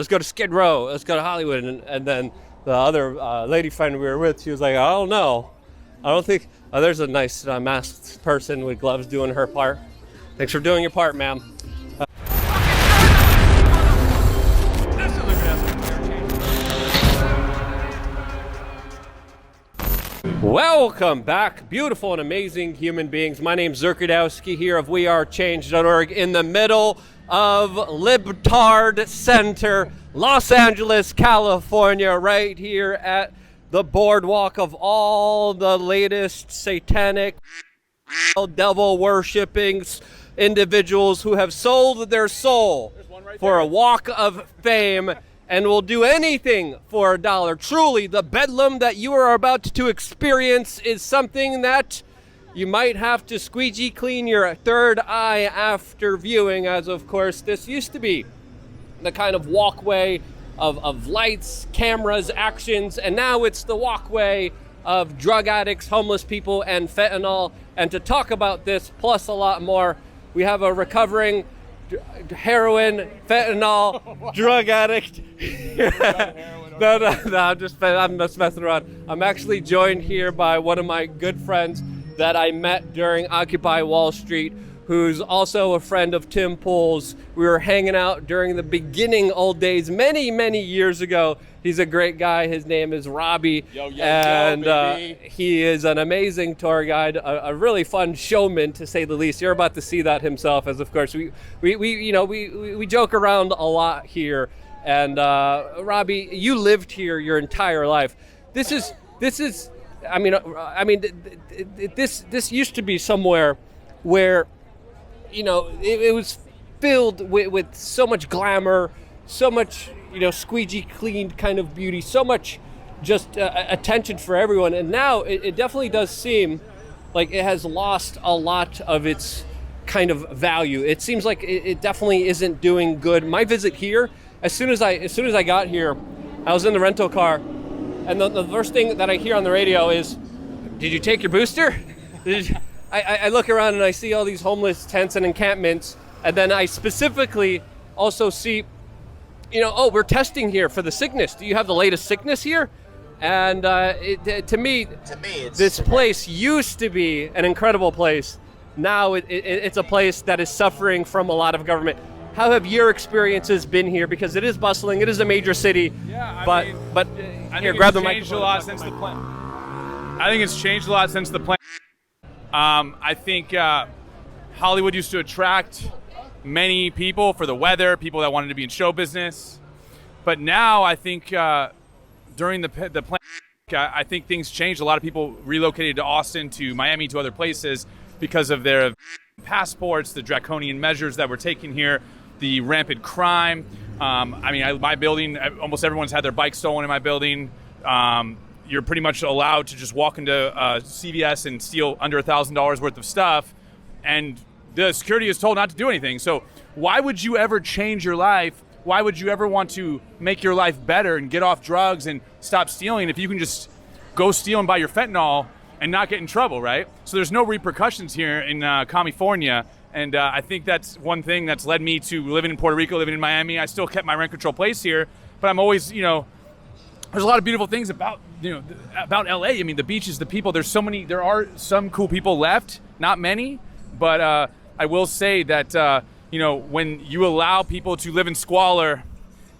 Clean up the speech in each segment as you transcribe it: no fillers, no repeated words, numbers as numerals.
let's go to Skid Row, let's go to Hollywood. And then the other lady friend we were with, she was like, I don't know. I don't think, there's a nice masked person with gloves doing her part. Thanks for doing your part, ma'am. Welcome back, beautiful and amazing human beings. My name's Zerkadowski here of WeAreChange.org in the middle of Libtard Center, Los Angeles, California, right here at the boardwalk of all the latest satanic, devil-worshipping individuals who have sold their soul for a walk of fame and will do anything for $1. Truly, the bedlam that you are about to experience is something that you might have to squeegee clean your third eye after viewing, as of course this used to be the kind of walkway of lights, cameras, actions, and now it's the walkway of drug addicts, homeless people, and fentanyl. And to talk about this, plus a lot more, we have a recovering heroin, fentanyl, drug addict. No, I'm just messing around. I'm actually joined here by one of my good friends that I met during Occupy Wall Street, who's also a friend of Tim Pool's. We were hanging out during the beginning old days, many years ago. He's a great guy. His name is Robbie, and he is an amazing tour guide, a really fun showman to say the least. You're about to see that himself, as of course we joke around a lot here. And Robbie, you lived here your entire life. This used to be somewhere where, it was filled with so much glamour, so much, squeegee cleaned kind of beauty, so much just attention for everyone. And now it definitely does seem like it has lost a lot of its kind of value. It seems like it definitely isn't doing good. My visit here, as soon as I got here, I was in the rental car, and the first thing that I hear on the radio is, "Did you take your booster?" I look around and I see all these homeless tents and encampments, and then I specifically also see, we're testing here for the sickness. Do you have the latest sickness here? And to me, this place used to be an incredible place. Now it's a place that is suffering from a lot of government. How have your experiences been here? Because it is bustling, it is a major city. Yeah, but here, grab the microphone. Changed a lot since the plan. I think it's changed a lot since the plan. I think Hollywood used to attract many people for the weather, people that wanted to be in show business. But now I think during the plan, I think things changed. A lot of people relocated to Austin, to Miami, to other places because of their passports, the draconian measures that were taken here, the rampant crime. My building, almost everyone's had their bike stolen in my building. You're pretty much allowed to just walk into CVS and steal under $1,000 worth of stuff, and the security is told not to do anything. So why would you ever change your life? Why would you ever want to make your life better and get off drugs and stop stealing if you can just go steal and buy your fentanyl and not get in trouble, right? So there's no repercussions here in California, and I think that's one thing that's led me to living in Puerto Rico, living in Miami. I still kept my rent control place here, but I'm always, there's a lot of beautiful things about LA. I mean, the beaches, the people, there are some cool people left, not many, but I will say that, when you allow people to live in squalor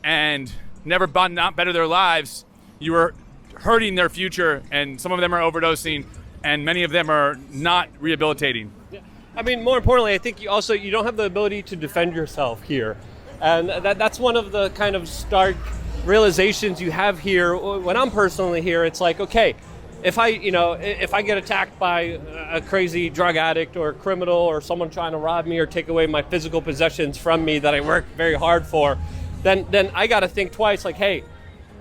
and not better their lives, you are hurting their future, and some of them are overdosing, and many of them are not rehabilitating. Yeah. I mean, more importantly, I think you don't have the ability to defend yourself here. And that's one of the kind of stark realizations you have here. When I'm personally here, it's like, okay, if I get attacked by a crazy drug addict or a criminal or someone trying to rob me or take away my physical possessions from me that I work very hard for, then I got to think twice, like, hey,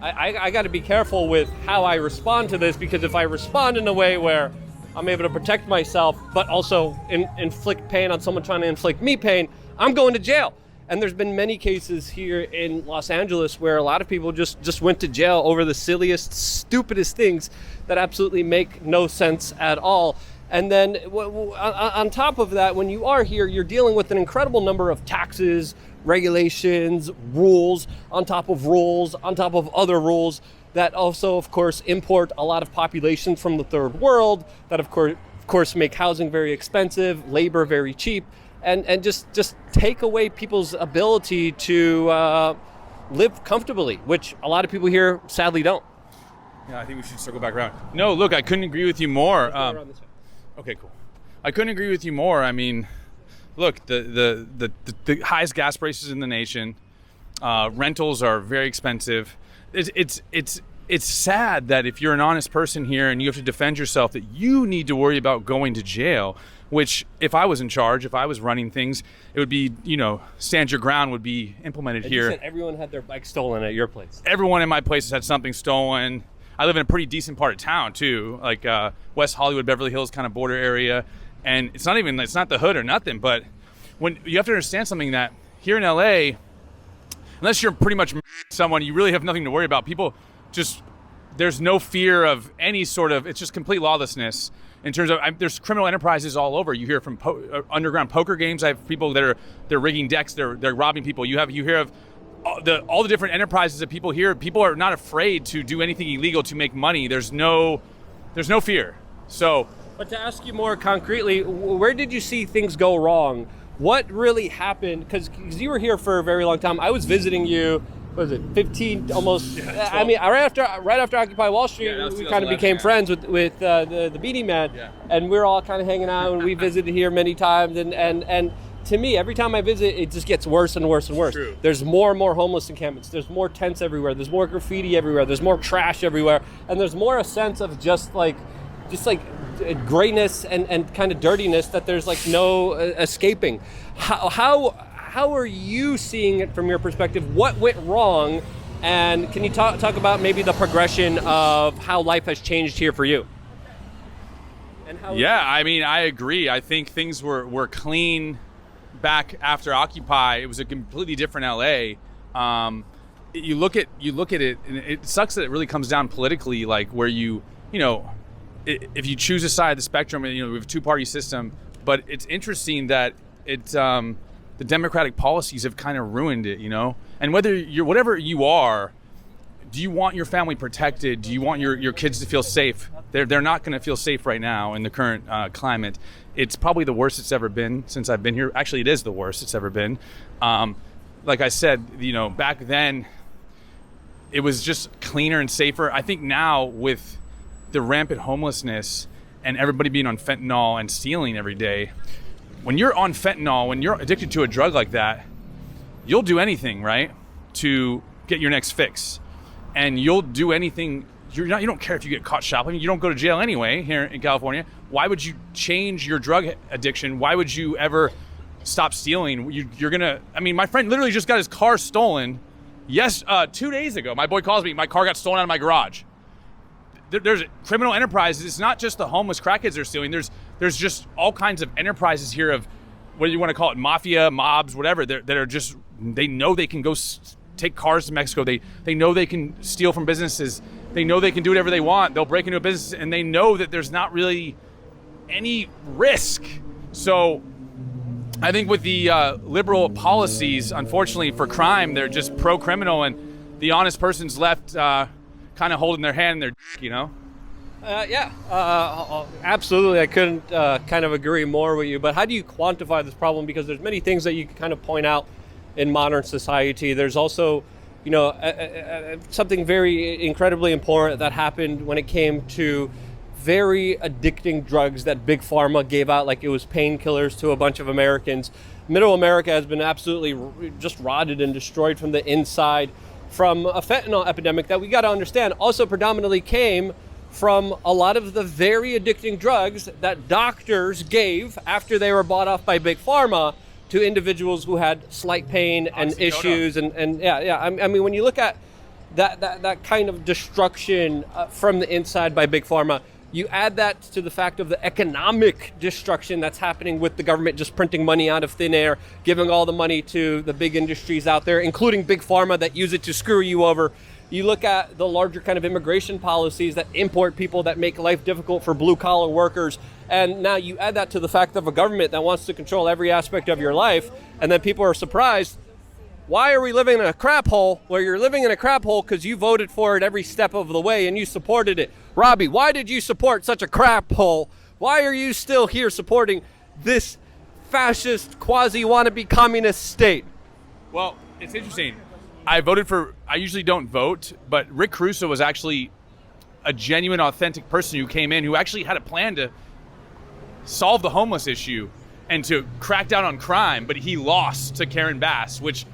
I got to be careful with how I respond to this, because if I respond in a way where I'm able to protect myself but also inflict pain on someone trying to inflict me pain, I'm going to jail. And there's been many cases here in Los Angeles where a lot of people just went to jail over the silliest, stupidest things that absolutely make no sense at all. And then on top of that, when you are here, you're dealing with an incredible number of taxes, regulations, rules on top of rules on top of other rules that also, of course, import a lot of population from the third world that, of course, make housing very expensive, labor very cheap, and just take away people's ability to live comfortably, which a lot of people here sadly don't. Yeah, I think we should circle back around. No, look, I couldn't agree with you more. Okay, cool. I couldn't agree with you more. I mean, look, the highest gas prices in the nation. Rentals are very expensive. It's sad that if you're an honest person here and you have to defend yourself, that you need to worry about going to jail. Which, if I was in charge, if I was running things, it would be, stand your ground would be implemented here. You said everyone had their bike stolen at your place. Everyone in my place has had something stolen. I live in a pretty decent part of town too, like West Hollywood, Beverly Hills kind of border area. And it's not the hood or nothing, but when you have to understand something, that here in LA, unless you're pretty much someone, you really have nothing to worry about. People there's no fear of any sort of, it's just complete lawlessness in terms of, there's criminal enterprises all over. You hear from underground poker games. I have people that they're rigging decks, they're robbing people. You hear of all the different enterprises that people hear. People are not afraid to do anything illegal to make money. There's no fear. So, but to ask you more concretely, where did you see things go wrong? What really happened? Because you were here for a very long time. I was visiting you, what was it, 15, almost, yeah, I mean, right after Occupy Wall Street, we kind of became friends with the Beanie Man, and we were all kind of hanging out, and we visited here many times, and to me, every time I visit, it just gets worse and worse and worse. True. There's more and more homeless encampments. There's more tents everywhere. There's more graffiti everywhere. There's more trash everywhere, and there's more a sense of just like grayness and kind of dirtiness that there's like no escaping. How are you seeing it from your perspective? What went wrong? And can you talk about maybe the progression of how life has changed here for you? Yeah, I mean, I agree. I think things were clean back after Occupy. It was a completely different LA. You look at it, and it sucks that it really comes down politically, like where if you choose a side of the spectrum, and we have a two-party system, but it's interesting that the Democratic policies have kind of ruined it, And whether whatever you are, do you want your family protected? Do you want your kids to feel safe? They're not going to feel safe right now in the current climate. It's probably the worst it's ever been since I've been here. Actually, it is the worst it's ever been. Like I said, back then, it was just cleaner and safer. I think now with the rampant homelessness and everybody being on fentanyl and stealing every day, when you're on fentanyl, when you're addicted to a drug like that, you'll do anything, right, to get your next fix. And you'll do anything. You don't care if you get caught shoplifting. You don't go to jail anyway here in California. Why would you change your drug addiction? Why would you ever stop stealing? You're gonna. I mean, my friend literally just got his car stolen. 2 days ago. My boy calls me. My car got stolen out of my garage. There's criminal enterprises. It's not just the homeless crackheads they're stealing. There's just all kinds of enterprises here of, whether you want to call it mafia, mobs, whatever. That are just, they know they can go take cars to Mexico. They know they can steal from businesses. They know they can do whatever they want. They'll break into a business, and they know that there's not really any risk. So I think with the liberal policies, unfortunately for crime, they're just pro-criminal, and the honest person's left kind of holding their hand in their, absolutely. I couldn't kind of agree more with you. But how do you quantify this problem? Because there's many things that you can kind of point out in modern society. There's also, something very incredibly important that happened when it came to very addicting drugs that Big Pharma gave out like it was painkillers to a bunch of Americans. Middle America has been absolutely just rotted and destroyed from the inside from a fentanyl epidemic that we got to understand also predominantly came from a lot of the very addicting drugs that doctors gave after they were bought off by Big Pharma to individuals who had slight pain and issues. I mean, when you look at that kind of destruction from the inside by Big Pharma, you add that to the fact of the economic destruction that's happening with the government just printing money out of thin air, giving all the money to the big industries out there, including Big Pharma that use it to screw you over. You look at the larger kind of immigration policies that import people that make life difficult for blue collar workers. And now you add that to the fact of a government that wants to control every aspect of your life. And then people are surprised why are we living in a crap hole? Well, you're living in a crap hole because you voted for it every step of the way and you supported it. Robbie, why did you support such a crap hole? Why are you still here supporting this fascist, quasi-wannabe communist state? Well, it's interesting. I usually don't vote, but Rick Caruso was actually a genuine, authentic person who came in who actually had a plan to solve the homeless issue and to crack down on crime, but he lost to Karen Bass, which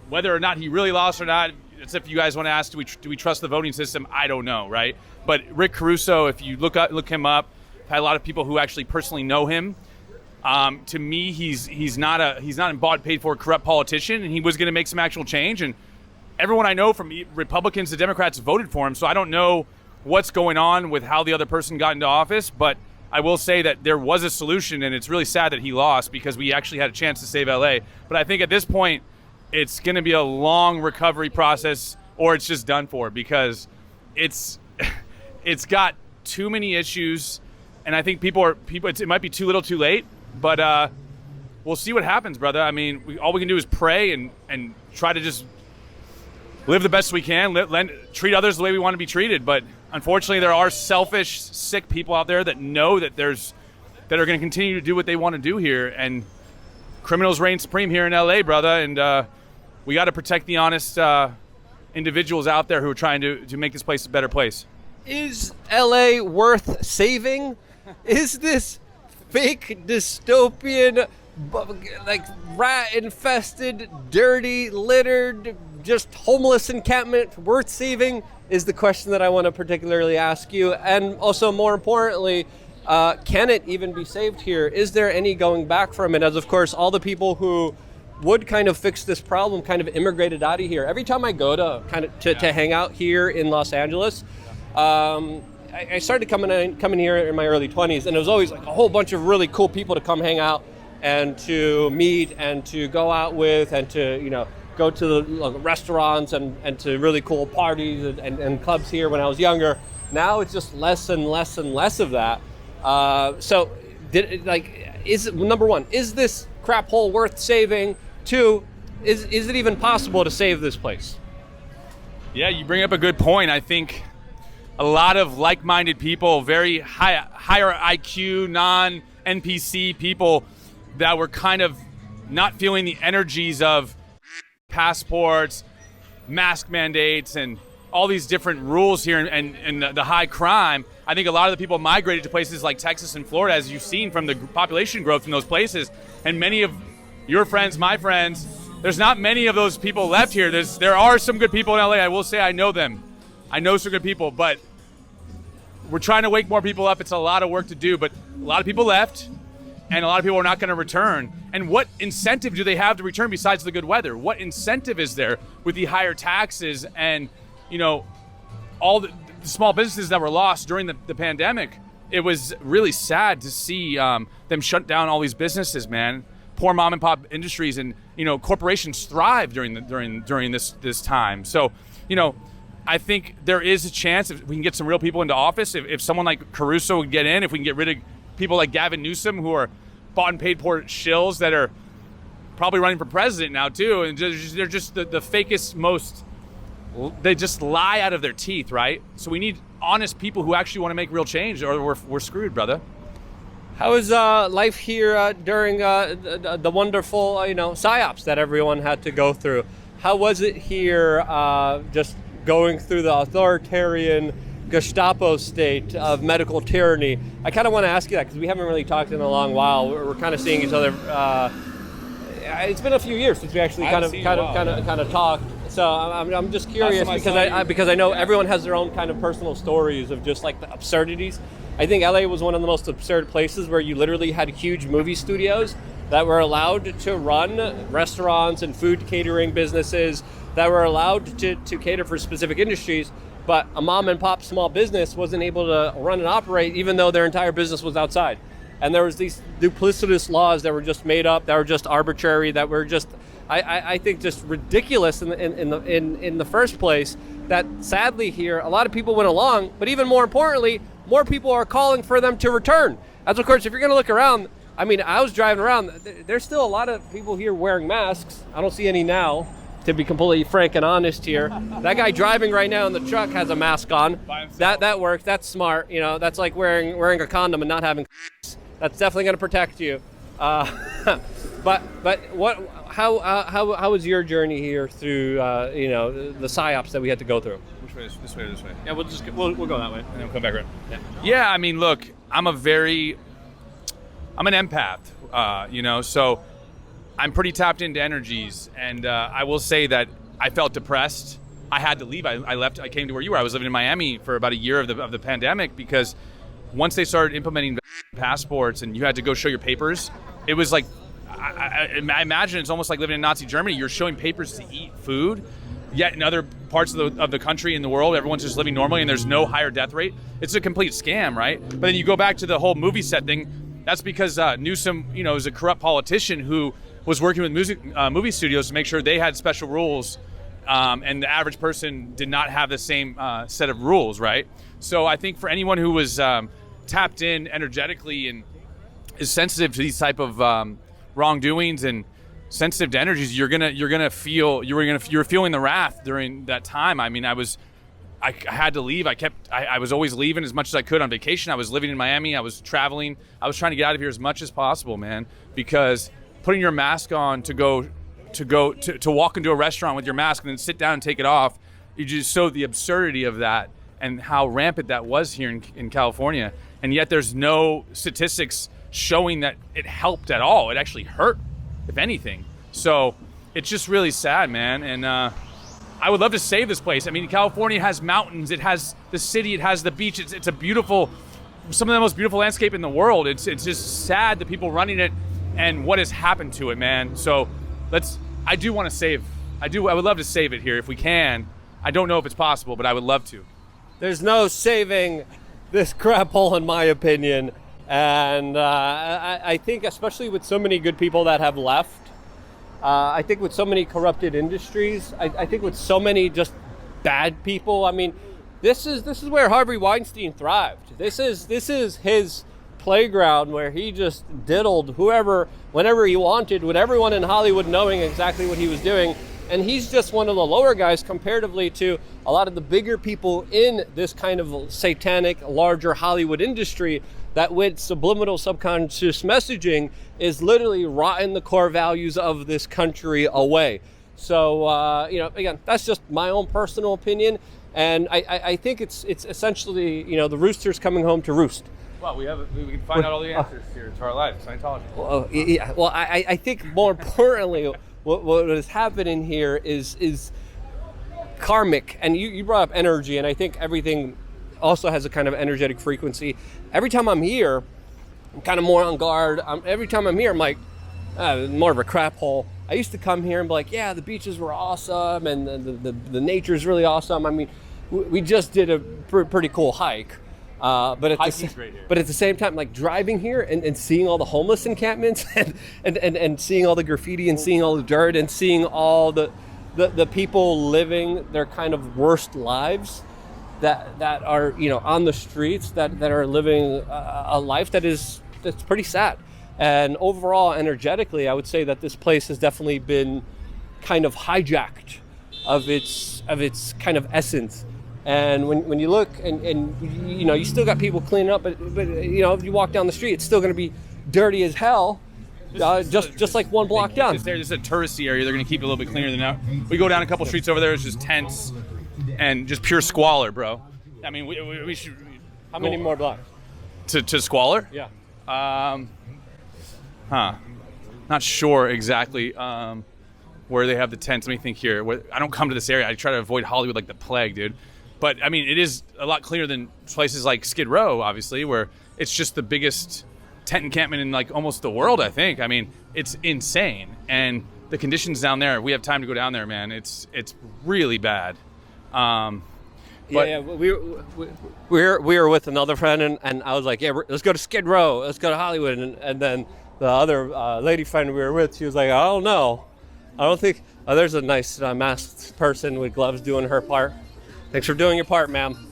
whether or not he really lost or not, it's if you guys want to ask, do we trust the voting system? I don't know, right? But Rick Caruso, if you look him up, had a lot of people who actually personally know him. To me, he's not a bought, paid for, corrupt politician, and he was going to make some actual change. And everyone I know, from Republicans to Democrats, voted for him. So I don't know what's going on with how the other person got into office, but I will say that there was a solution, and it's really sad that he lost because we actually had a chance to save LA. But I think at this point, it's going to be a long recovery process, or it's just done for, because it's got too many issues, and I think it might be too little, too late. But we'll see what happens, brother. I mean, all we can do is pray and try to just live the best we can, treat others the way we want to be treated. But unfortunately, there are selfish, sick people out there that know that are going to continue to do what they want to do here, and criminals reign supreme here in LA, brother. And we got to protect the honest individuals out there who are trying to make this place a better place. Is LA worth saving? Is this fake dystopian, like rat-infested, dirty, littered, just homeless encampment worth saving? Is the question that I want to particularly ask you. And also, more importantly, can it even be saved here? Is there any going back from it? As of course, all the people who would kind of fix this problem kind of immigrated out of here. Every time I go to hang out here in Los Angeles, I started coming here in my early 20s, and it was always like a whole bunch of really cool people to come hang out and to meet and to go out with and to, go to the restaurants and to really cool parties and clubs here when I was younger. Now it's just less and less and less of that. Number one, is this crap hole worth saving? Two, is it even possible to save this place? Yeah, you bring up a good point. I think a lot of like-minded people, very higher IQ, non-NPC people that were kind of not feeling the energies of passports, mask mandates, and all these different rules here and the high crime. I think a lot of the people migrated to places like Texas and Florida, as you've seen from the population growth in those places. And many of your friends, my friends, there's not many of those people left here. There are some good people in LA. I will say I know them. I know some good people, but we're trying to wake more people up. It's a lot of work to do, but a lot of people left, and a lot of people are not going to return. And what incentive do they have to return besides the good weather? What incentive is there with the higher taxes and, all the small businesses that were lost during the pandemic? It was really sad to see them shut down all these businesses, man. Poor mom and pop industries, and corporations thrive during this time. So, I think there is a chance if we can get some real people into office. If someone like Caruso would get in, if we can get rid of people like Gavin Newsom, who are bought and paid for shills that are probably running for president now too, and they're just the fakest, most. They just lie out of their teeth, right? So we need honest people who actually want to make real change, or we're screwed, brother. How is life here during the wonderful, psyops that everyone had to go through? How was it here just going through the authoritarian Gestapo state of medical tyranny? I kind of want to ask you that because we haven't really talked in a long while. We're kind of seeing each other. It's been a few years since we actually kind of talked. So I'm just curious because I know everyone has their own kind of personal stories of just like the absurdities. I think LA was one of the most absurd places where you literally had huge movie studios that were allowed to run restaurants and food catering businesses that were allowed to cater for specific industries, but a mom and pop small business wasn't able to run and operate even though their entire business was outside. And there was these duplicitous laws that were just made up, that were just arbitrary, that were just, I think, just ridiculous in the first place. That sadly here, a lot of people went along, but even more importantly, more people are calling for them to return. As of course, if you're going to look around, I mean, I was driving around. There's still a lot of people here wearing masks. I don't see any now. to be completely frank and honest here. That guy driving right now in the truck has a mask on. That works. That's smart. You know, that's like wearing a condom and not having. That's definitely going to protect you. But how was your journey here through the psyops that we had to go through? Which way? This way or this way? Yeah, we'll go that way, and then we'll come back around. Yeah. I mean, look, I'm an empath. So I'm pretty tapped into energies, and I will say that I felt depressed. I had to leave. I left. I came to where you were. I was living in Miami for about a year of the pandemic, because once they started implementing passports and you had to go show your papers, it was like, I imagine it's almost like living in Nazi Germany. You're showing papers to eat food, yet in other parts of the country, in the world, everyone's just living normally and there's no higher death rate. It's a complete scam, right? But then you go back to the whole movie set thing. That's because Newsom, is a corrupt politician who was working with movie studios to make sure they had special rules, and the average person did not have the same set of rules, right? So I think for anyone who was tapped in energetically and is sensitive to these type of wrongdoings and sensitive to energies, you're gonna feel you were feeling the wrath during that time. I mean, I had to leave. I was always leaving as much as I could on vacation. I was living in Miami. I was traveling. I was trying to get out of here as much as possible, man, because putting your mask on to walk into a restaurant with your mask and then sit down and take it off, you just saw the absurdity of that and how rampant that was here in California. And yet there's no statistics showing that it helped at all. It actually hurt, if anything. So it's just really sad, man. And I would love to save this place. I mean, California has mountains, it has the city, it has the beach. It's a beautiful, some of the most beautiful landscape in the world. It's just sad, the people running it and what has happened to it, man. So I would love to save it here if we can. I don't know if it's possible, but I would love to. There's no saving this craphole, in my opinion. And I think, especially with so many good people that have left, I think with so many corrupted industries, I think with so many just bad people, I mean, this is where Harvey Weinstein thrived. This is his playground where he just diddled whoever, whenever he wanted, with everyone in Hollywood knowing exactly what he was doing. And he's just one of the lower guys comparatively to a lot of the bigger people in this kind of satanic, larger Hollywood industry that with subliminal subconscious messaging is literally rotting the core values of this country away. So, again, that's just my own personal opinion. And I think it's essentially, the rooster's coming home to roost. Well, we can find out all the answers here to our life, Scientology. Well, I think more importantly, what is happening here is karmic. And you brought up energy, and I think everything also has a kind of energetic frequency. Every time I'm here, I'm kind of more on guard. Every time I'm here, I'm like, more of a craphole. I used to come here and be like, yeah, the beaches were awesome, and the nature's really awesome. I mean, we just did a pretty cool hike. But at the same time, like driving here and seeing all the homeless encampments and seeing all the graffiti and seeing all the dirt and seeing all the people living their kind of worst lives that are, on the streets, that are living a life that's pretty sad. And overall, energetically, I would say that this place has definitely been kind of hijacked of its kind of essence. And when you look and you still got people cleaning up, but if you walk down the street, it's still going to be dirty as hell, just like one block down. There's a touristy area. They're going to keep it a little bit cleaner than now. We go down a couple streets over there. It's just tents and just pure squalor, bro. I mean, we should. How many more blocks? To squalor? Yeah. Not sure exactly where they have the tents. Let me think here. I don't come to this area. I try to avoid Hollywood like the plague, dude. But, I mean, it is a lot cleaner than places like Skid Row, obviously, where it's just the biggest tent encampment in, like, almost the world, I think. I mean, it's insane. And the conditions down there, we have time to go down there, man. It's really bad. We were with another friend, and I was like, yeah, let's go to Skid Row. Let's go to Hollywood. And then the other lady friend we were with, she was like, I don't know. I don't think... there's a nice masked person with gloves doing her part. Thanks for doing your part, ma'am.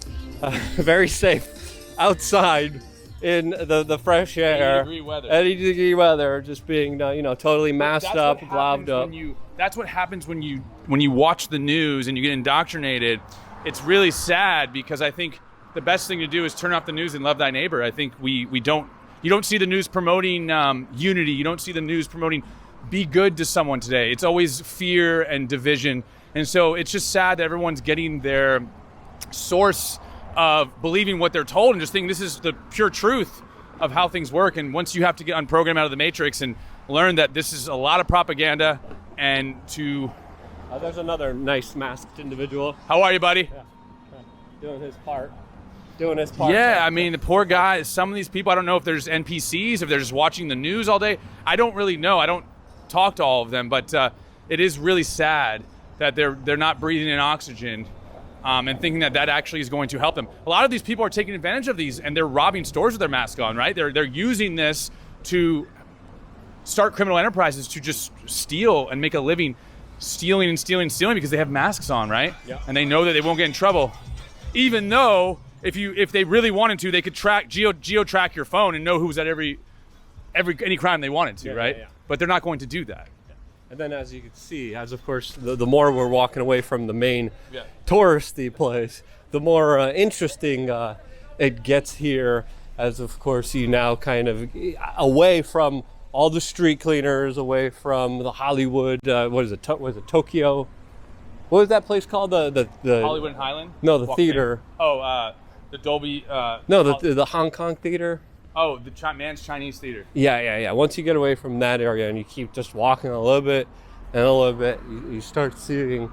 Very safe outside in the fresh air. 80-degree weather, just being totally masked up, gloved up. That's what happens when you when you watch the news and you get indoctrinated, it's really sad, because I think the best thing to do is turn off the news and love thy neighbor. I think you don't see the news promoting unity. You don't see the news promoting be good to someone today. It's always fear and division. And so it's just sad that everyone's getting their source of believing what they're told and just thinking this is the pure truth of how things work. And once you have to get unprogrammed out of the matrix and learn that this is a lot of propaganda, and to... there's another nice masked individual. How are you, buddy? Yeah. Doing his part. Yeah, I mean, the poor guy, some of these people, I don't know if there's NPCs, if they're just watching the news all day. I don't really know. I don't talk to all of them, but it is really sad that they're not breathing in oxygen and thinking that actually is going to help them. A lot of these people are taking advantage of these, and they're robbing stores with their mask on, right? They're using this to start criminal enterprises to just steal and make a living stealing because they have masks on, right? Yeah. And they know that they won't get in trouble, even though if they really wanted to, they could geo track your phone and know who's at any crime they wanted to, right? Yeah. But they're not going to do that. And then, as you can see, as of course the more we're walking away from the main touristy place, the more interesting it gets here. As of course you now kind of away from all the street cleaners, away from the Hollywood. Was it Tokyo? What was that place called? The Hollywood and Highland? No, the theater. The Dolby. The Hong Kong theater. Oh, the Man's Chinese theater. Yeah. Once you get away from that area and you keep just walking a little bit and a little bit, you start seeing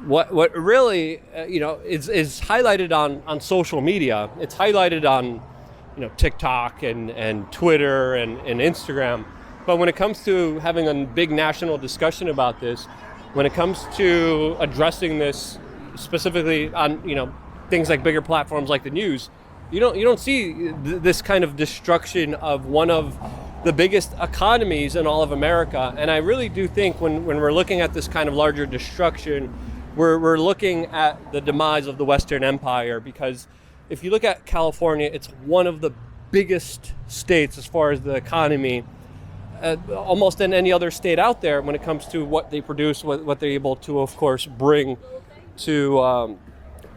what really is highlighted on social media. It's highlighted on TikTok and Twitter and Instagram. But when it comes to having a big national discussion about this, when it comes to addressing this specifically on things like bigger platforms like the news, you don't see this kind of destruction of one of the biggest economies in all of America. And I really do think when we're looking at this kind of larger destruction, we're looking at the demise of the Western Empire, because if you look at California, it's one of the biggest states as far as the economy, almost than any other state out there when it comes to what they produce, what they're able to, of course, bring to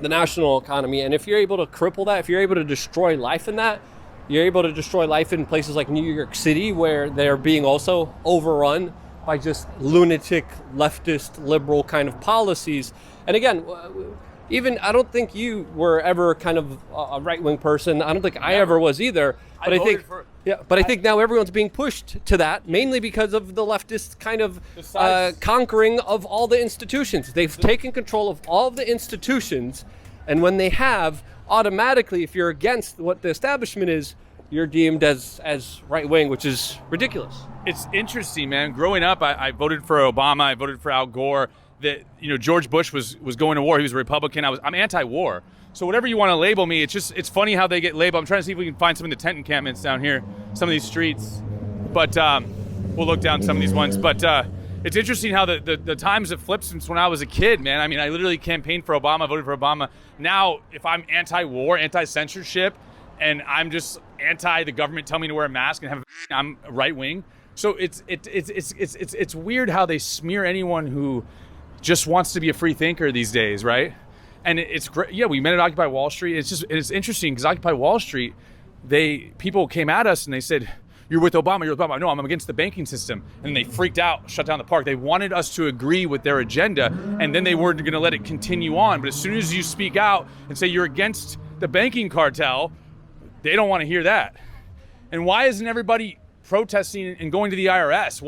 the national economy. And if you're able to cripple that, if you're able to destroy life in that, you're able to destroy life in places like New York City, where they're being also overrun by just lunatic, leftist, liberal kind of policies. And again, even I don't think you were ever kind of a right-wing person. I don't think I ever was either. But I think now everyone's being pushed to that, mainly because of the leftist kind of conquering of all the institutions. They've taken control of all of the institutions, and when they have, automatically, if you're against what the establishment is, you're deemed as right-wing, which is ridiculous. It's interesting, man. Growing up, I voted for Obama. I voted for Al Gore. That George Bush was going to war. He was a Republican. I'm anti-war. So whatever you want to label me, it's funny how they get labeled. I'm trying to see if we can find some of the tent encampments down here, some of these streets. But we'll look down some of these ones. But it's interesting how the times have flipped since when I was a kid, man. I mean, I literally campaigned for Obama, voted for Obama. Now, if I'm anti-war, anti-censorship, and I'm just anti the government telling me to wear a mask and I'm right-wing. So it's weird how they smear anyone who just wants to be a free thinker these days, right? And it's great. Yeah, we met at Occupy Wall Street. It's interesting because Occupy Wall Street, people came at us and they said, "You're with Obama. You're with Obama." No, I'm against the banking system. And they freaked out, shut down the park. They wanted us to agree with their agenda, and then they weren't going to let it continue on. But as soon as you speak out and say you're against the banking cartel, they don't want to hear that. And why isn't everybody protesting and going to the IRS?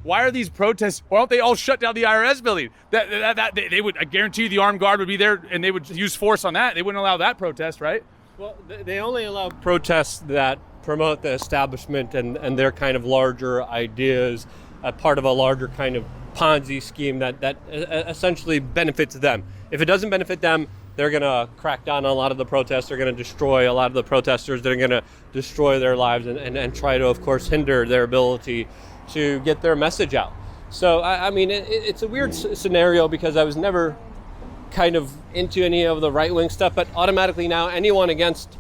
Why are these protests? Why don't they all shut down the IRS building? They would, I guarantee you, the armed guard would be there and they would use force on that. They wouldn't allow that protest, right? Well, they only allow protests that promote the establishment and their kind of larger ideas, part of a larger kind of Ponzi scheme that essentially benefits them. If it doesn't benefit them, they're going to crack down on a lot of the protests. They're going to destroy a lot of the protesters. They're going to destroy their lives and try to, of course, hinder their ability to get their message out. So, I mean, it's a weird scenario because I was never kind of into any of the right-wing stuff, but automatically now anyone against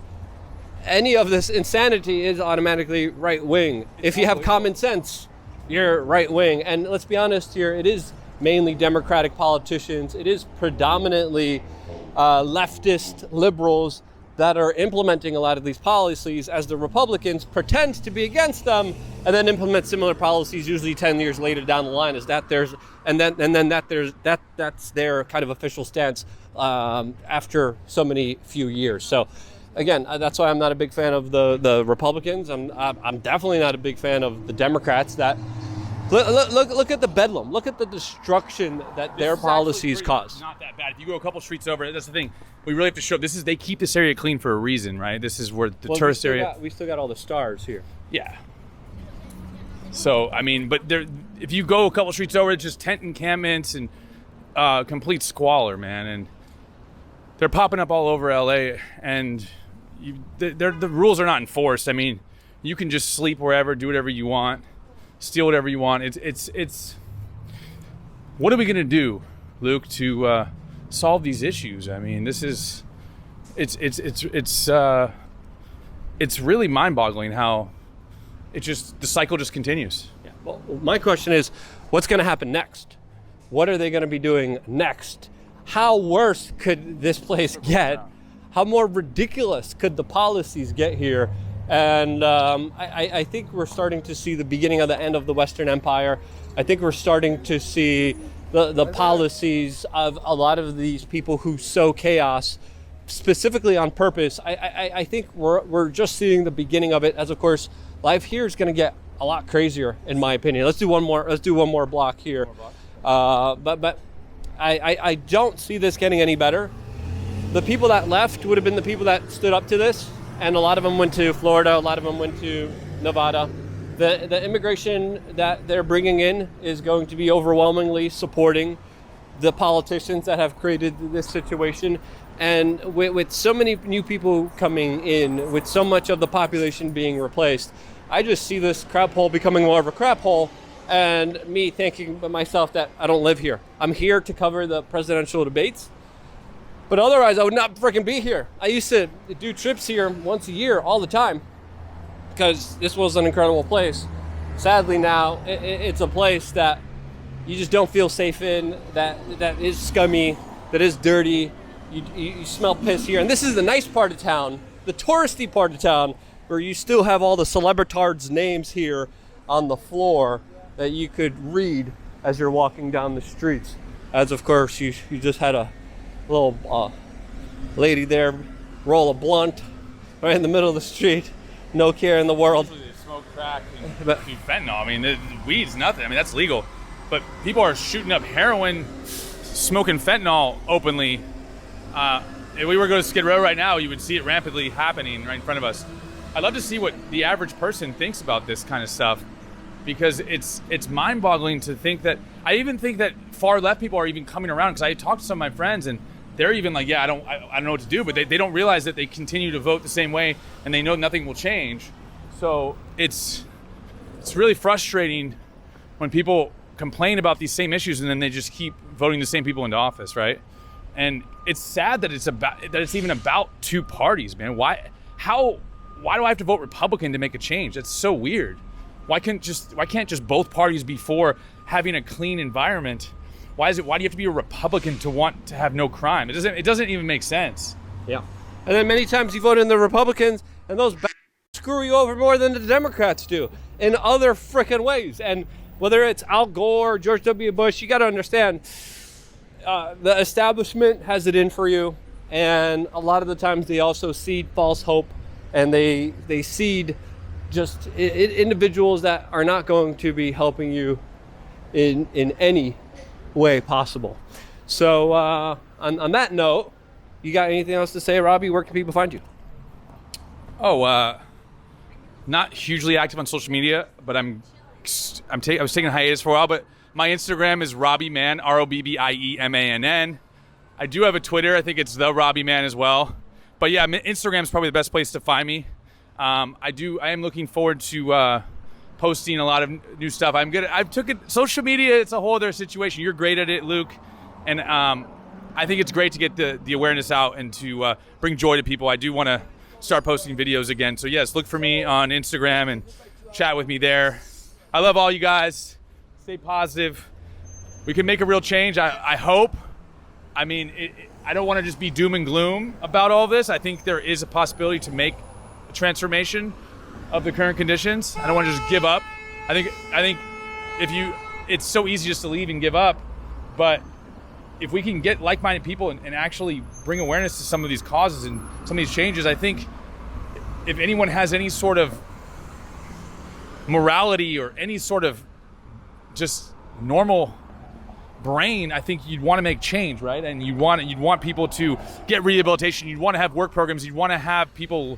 any of this insanity is automatically right-wing. If you have common sense, you're right-wing. And let's be honest here, it is mainly Democratic politicians. It is predominantly leftist liberals that are implementing a lot of these policies, as the Republicans pretend to be against them and then implement similar policies usually 10 years later down the line. That's their kind of official stance after so many few years. So again, that's why I'm not a big fan of the Republicans. I'm definitely not a big fan of the Democrats. That look at the bedlam. Look at the destruction that their policies cause. Not that bad. If you go a couple streets over, that's the thing. We really have to show up. They keep this area clean for a reason, right? This is where the tourist area. We still got all the stars here. Yeah. So I mean, but if you go a couple streets over, it's just tent encampments and complete squalor, man. And they're popping up all over LA, and the rules are not enforced. I mean, you can just sleep wherever, do whatever you want, steal whatever you want. It's what are we gonna do, Luke, to solve these issues? I mean, it's really mind-boggling how the cycle just continues. Yeah. Well, my question is, what's going to happen next? What are they going to be doing next? How worse could this place get? How more ridiculous could the policies get here? And I think we're starting to see the beginning of the end of the Western Empire. I think we're starting to see the policies of a lot of these people who sow chaos specifically on purpose. I think we're just seeing the beginning of it, as of course life here is going to get a lot crazier, in my opinion. Let's do one more block here. But I don't see this getting any better. The people that left would have been the people that stood up to this, and a lot of them went to Florida, a lot of them went to Nevada. The immigration that they're bringing in is going to be overwhelmingly supporting the politicians that have created this situation. And with so many new people coming in, with so much of the population being replaced, I just see this crap hole becoming more of a crap hole, and me thinking to myself that I don't live here. I'm here to cover the presidential debates, but otherwise I would not freaking be here. I used to do trips here once a year all the time because this was an incredible place. Sadly now, it's a place that you just don't feel safe in, that is scummy, that is dirty. You smell piss here. And this is the nice part of town, the touristy part of town, where you still have all the celebritards' names here on the floor that you could read as you're walking down the streets. As of course, you just had a little lady there roll a blunt right in the middle of the street. No care in the world. They smoke crack and do fentanyl. I mean, the weed's nothing. I mean, that's legal. But people are shooting up heroin, smoking fentanyl openly. If we were to go to Skid Row right now, you would see it rampantly happening right in front of us. I'd love to see what the average person thinks about this kind of stuff, because it's mind-boggling to think that. I even think that far left people are even coming around, because I talked to some of my friends and they're even like, yeah, I don't know what to do, but they don't realize that they continue to vote the same way and they know nothing will change. So it's really frustrating when people complain about these same issues and then they just keep voting the same people into office, right? And it's sad that it's even about two parties, man. Why do I have to vote Republican to make a change? That's so weird. Why can't just both parties be for having a clean environment? Why do you have to be a Republican to want to have no crime? It doesn't even make sense. Yeah. And then many times you vote in the Republicans and those screw you over more than the Democrats do in other frickin' ways. And whether it's Al Gore or George W. Bush, you got to understand the establishment has it in for you. And a lot of the times they also seed false hope, and they seed just individuals that are not going to be helping you in any way possible. So on that note, you got anything else to say, Robbie? Where can people find you? Not hugely active on social media, but I was taking a hiatus for a while, but my Instagram is RobbieMann, RobbieMann. I do have a Twitter. I think it's the Robbie Man as well. But yeah, Instagram is probably the best place to find me. I am looking forward to posting a lot of new stuff. Social media, it's a whole other situation. You're great at it, Luke. And I think it's great to get the awareness out and to bring joy to people. I do want to start posting videos again. So yes, look for me on Instagram and chat with me there. I love all you guys. Stay positive. we can make a real change. I hope. I mean, I don't want to just be doom and gloom about all this. I think there is a possibility to make a transformation of the current conditions. I don't want to just give up. I think it's so easy just to leave and give up, but if we can get like-minded people and actually bring awareness to some of these causes and some of these changes, I think if anyone has any sort of morality or any sort of just normal brain, I think you'd want to make change, right? And you'd want people to get rehabilitation. You'd want to have work programs. You'd want to have people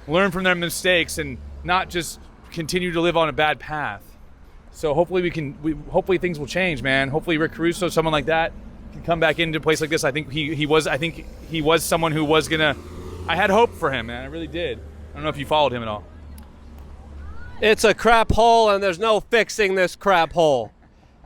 learn from their mistakes and not just continue to live on a bad path. So hopefully hopefully things will change, man. Hopefully Rick Caruso, someone like that, can come back into a place like this. I think he was someone who was gonna. I had hope for him, man. I really did. I don't know if you followed him at all. It's a crap hole, and there's no fixing this crap hole.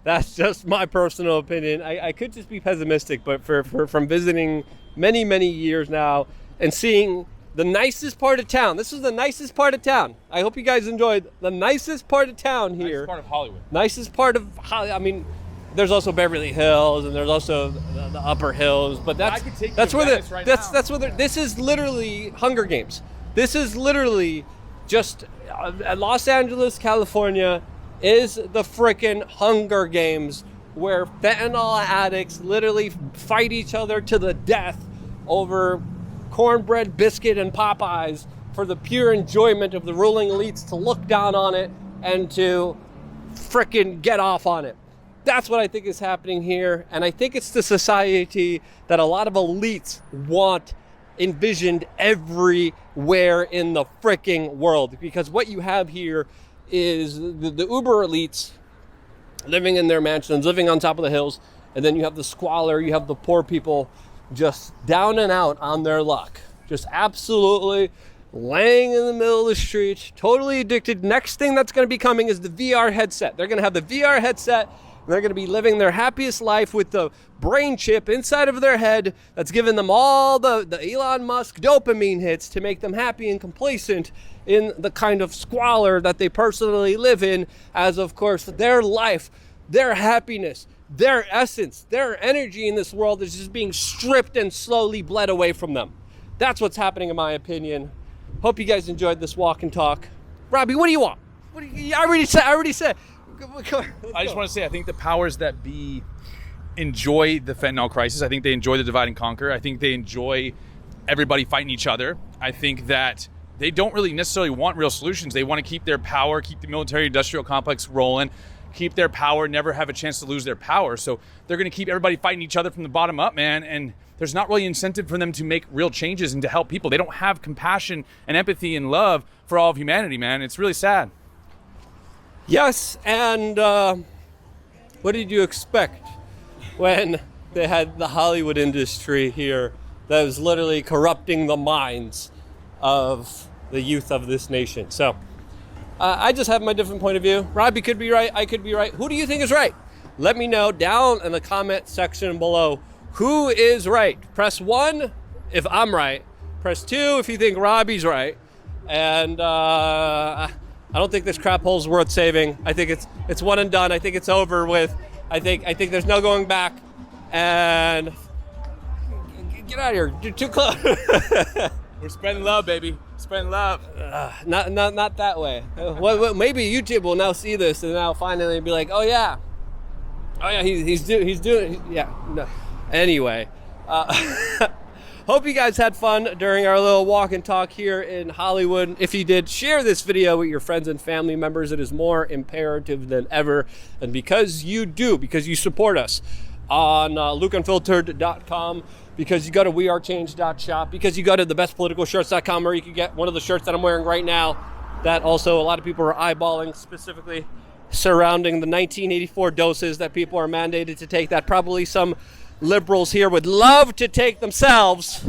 That's just my personal opinion. I could just be pessimistic, but from visiting many years now and seeing the nicest part of town. This is the nicest part of town. I hope you guys enjoyed the nicest part of town here. Nicest part of Hollywood. Nicest part of Hollywood. I mean, there's also Beverly Hills, and there's also the Upper Hills. But that's where this is literally Hunger Games. This is literally just Los Angeles, California, is the frickin' Hunger Games, where fentanyl addicts literally fight each other to the death over cornbread, biscuit, and Popeyes for the pure enjoyment of the ruling elites to look down on it and to frickin' get off on it. That's what I think is happening here, and I think it's the society that a lot of elites want envisioned everywhere in the fricking world, because what you have here is the uber elites living in their mansions, living on top of the hills, and then you have the squalor, you have the poor people just down and out on their luck, just absolutely laying in the middle of the street, totally addicted. Next thing that's going to be coming is the VR headset. They're going to have the VR headset, and they're going to be living their happiest life with the brain chip inside of their head that's giving them all the Elon Musk dopamine hits to make them happy and complacent in the kind of squalor that they personally live in, as of course their life, their happiness, their essence, their energy in this world is just being stripped and slowly bled away from them. That's what's happening, in my opinion. Hope you guys enjoyed this walk and talk. Robbie, what do you want? I already said. I just want to say, I think the powers that be enjoy the fentanyl crisis. I think they enjoy the divide and conquer. I think they enjoy everybody fighting each other. I think that they don't really necessarily want real solutions. They want to keep their power, keep the military-industrial complex rolling, keep their power, never have a chance to lose their power. So they're going to keep everybody fighting each other from the bottom up, man. And there's not really incentive for them to make real changes and to help people. They don't have compassion and empathy and love for all of humanity, man. It's really sad. Yes, and what did you expect when they had the Hollywood industry here that was literally corrupting the minds of the youth of this nation? So I just have my different point of view. Robbie could be right, I could be right. Who do you think is right? Let me know down in the comment section below who is right. Press 1 if I'm right. Press 2 if you think Robbie's right. And I don't think this crap hole's worth saving. I think it's one and done. I think it's over with. I think there's no going back. And get out of here. You're too close. We're spreading love, baby. Spreading love. Not that way. Well, maybe YouTube will now see this and now finally be like, oh yeah, he's doing. Yeah. No. Anyway, hope you guys had fun during our little walk and talk here in Hollywood. If you did, share this video with your friends and family members. It is more imperative than ever. And because you do, because you support us on LukeUnfiltered.com, because you go to WeAreChangeDotShop, because you go to TheBestPoliticalShirtsDotCom, where you can get one of the shirts that I'm wearing right now that also a lot of people are eyeballing, specifically surrounding the 1984 doses that people are mandated to take, that probably some liberals here would love to take themselves.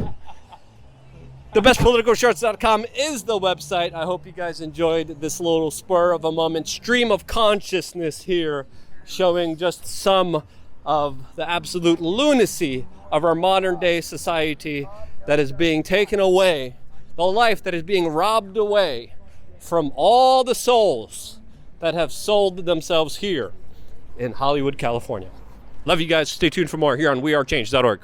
TheBestPoliticalShirts.com is the website. I hope you guys enjoyed this little spur of a moment stream of consciousness here, showing just some of the absolute lunacy of our modern day society that is being taken away, the life that is being robbed away from all the souls that have sold themselves here in Hollywood, California. Love you guys. Stay tuned for more here on WeAreChange.org.